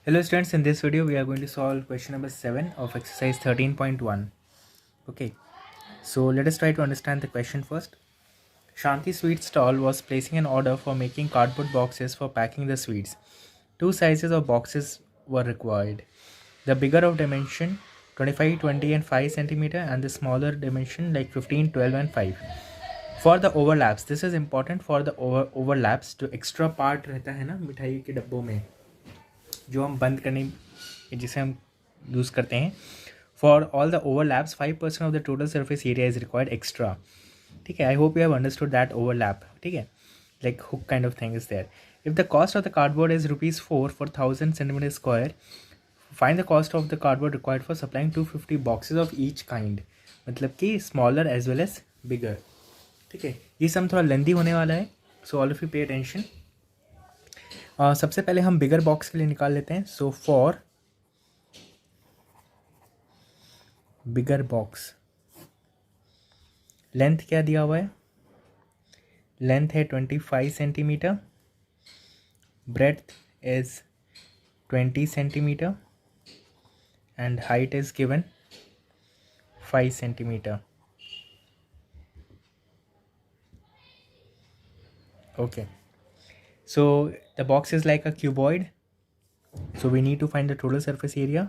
Hello students, in this video we are going to solve question number 7 of exercise 13.1. Okay, so let us try to understand the question first. Shanti Sweet Stall was placing an order for making cardboard boxes for packing the sweets. Two sizes of boxes were required. The bigger of dimension 25, 20 and 5 centimeter and the smaller dimension like 15, 12 and 5. For the overlaps, this is important for the overlaps जो extra part रहता है ना मिठाई के डब्बों में जो हम बंद करने जिसे हम यूज़ करते हैं for all the overlaps 5% of the total surface area is required extra. ठीक है, I hope you have understood that overlap. ठीक है, like hook kind of thing is there. If the cost of the cardboard is ₹4 for 1000 centimeter square, find the cost of the cardboard required for supplying 250 boxes of each kind. मतलब कि smaller as well as bigger. ठीक है, ये सब थोड़ा लेंदी होने वाला है, so all of you pay attention. सबसे पहले हम बिगर बॉक्स के लिए निकाल लेते हैं. So for bigger box length क्या दिया हुआ है? लेंथ है 25 centimetre, breadth is 20 centimetre and height is given 5 centimetre. Okay, so the box is like a cuboid, so we need to find the total surface area.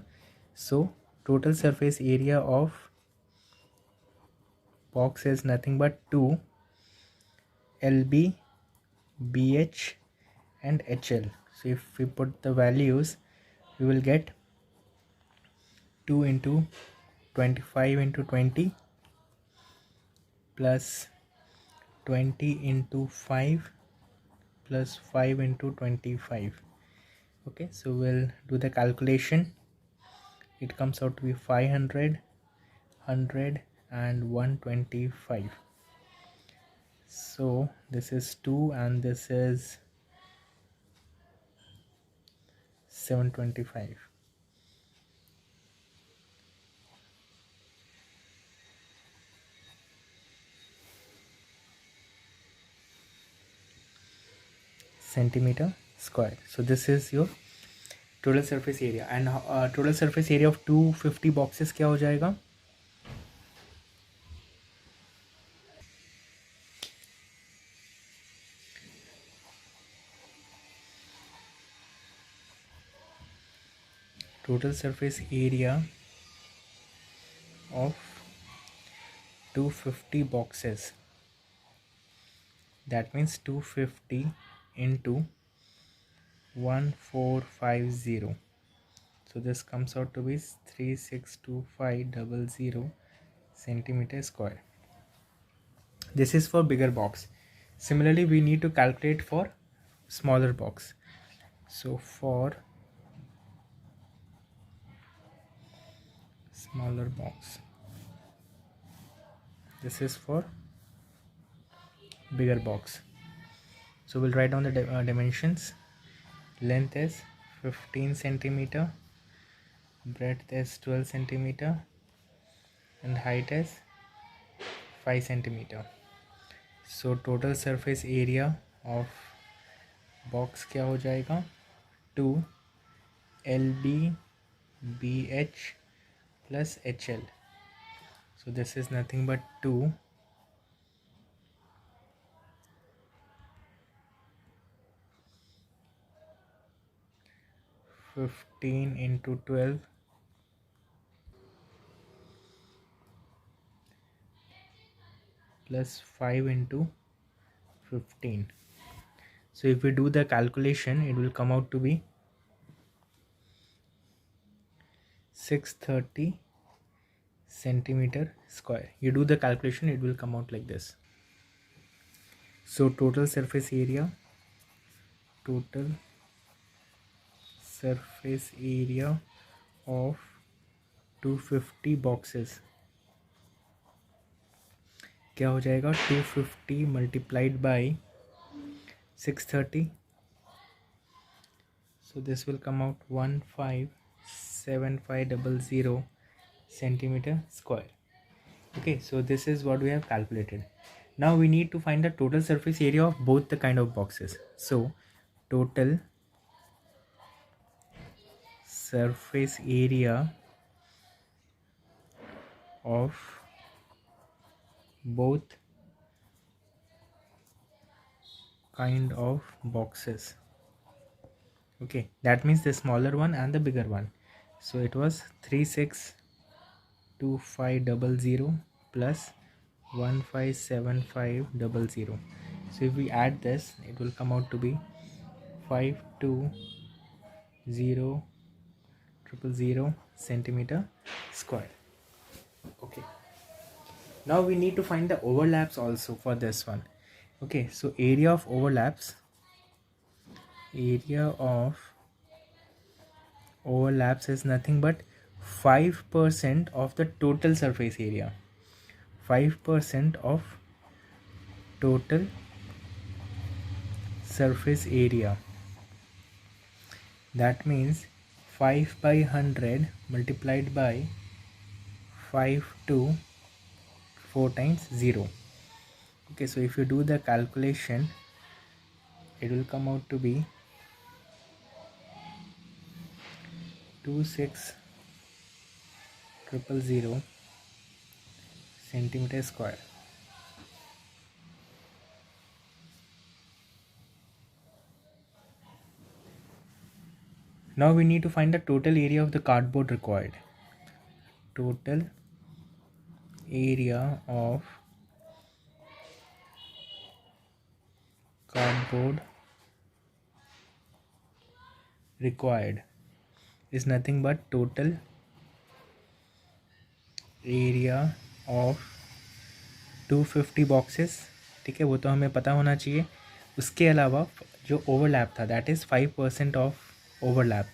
So total surface area of box is nothing but 2 LB, BH and HL. So if we put the values, we will get 2 into 25 into 20 plus 20 into 5 plus 5 into 25. Okay, so we'll do the calculation. It comes out to be 500, 100 and 125. So this is 2 and this is 725. centimeter square. So this is your total surface area and total surface area of 250 boxes क्या हो जाएगा? Total surface area of 250 boxes, that means 250 into 1450. So this comes out to be 362,500 centimeter square. This is for bigger box. Similarly, we need to calculate for smaller box. So for smaller box, this is for bigger box. So we'll write down the dimensions. Length is 15 centimeter, breadth is 12 centimeter and height is 5 centimeter. So total surface area of box क्या हो जाएगा? 2 LB BH plus HL. So this is nothing but 2 15 into 12 plus 5 into 15. So if we do the calculation, it will come out to be 630 centimeter square. You do the calculation, it will come out like this. So total surface area of 250 boxes क्या हो जाएगा? 250 multiplied by 630. So this will come out 157500 centimeter square. Okay, so this is what we have calculated. Now we need to find the total surface area of both the kind of boxes. So total surface area of both kind of boxes. Okay, that means the smaller one and the bigger one. So it was 362500 plus 157500. So if we add this, it will come out to be 520000 centimeter square. Okay, now we need to find the overlaps also for this one. Okay, so area of overlaps is nothing but 5% of the total surface area. 5% of total surface area. That means 5 by 100 multiplied by 5 to 4 times 0. Okay, so if you do the calculation, it will come out to be 26000 centimeter square. Now we need to find the total area of the cardboard required. Total area of cardboard required is nothing but total area of 250 boxes. ठीक है, वो तो हमें पता होना चाहिए. उसके अलावा जो ओवरलैप था, दैट इज़ 5% ऑफ ओवरलैप.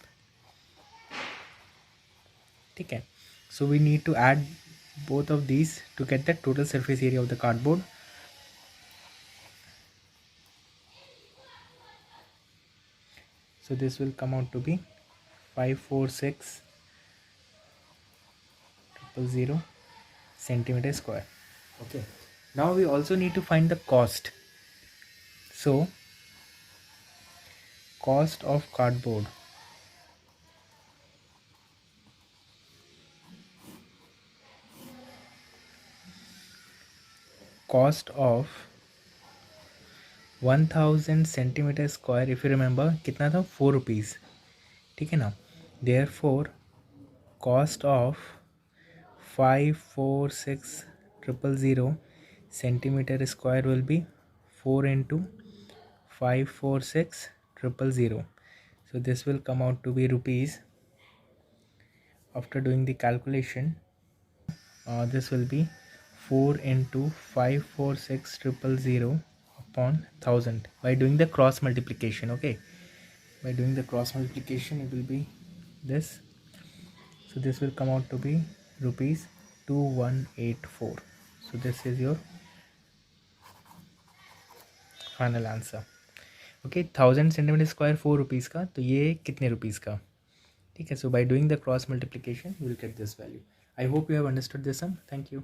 ठीक है, so we need to add both of these to get the total surface area of the cardboard. So this will come out to be 546000 centimeter square. Okay, now we also need to find the cost. So cost of cardboard, cost of 1000 centimeter square, if you remember, कितना था, 4 rupees. ठीक है ना. Therefore cost of 546000 centimeter square will be 4 into 546000. So this will come out to be rupees. After doing the calculation, this will be 4 into 546000 upon 1000 by doing the cross multiplication. Okay, by doing the cross multiplication, it will be this. So this will come out to be rupees 2184. So this is your final answer. Okay, 1000 centimetre square 4 rupees का, तो ये कितने rupees का. ठीक है, so by doing the cross multiplication you will get this value. I hope you have understood this sum. Thank you.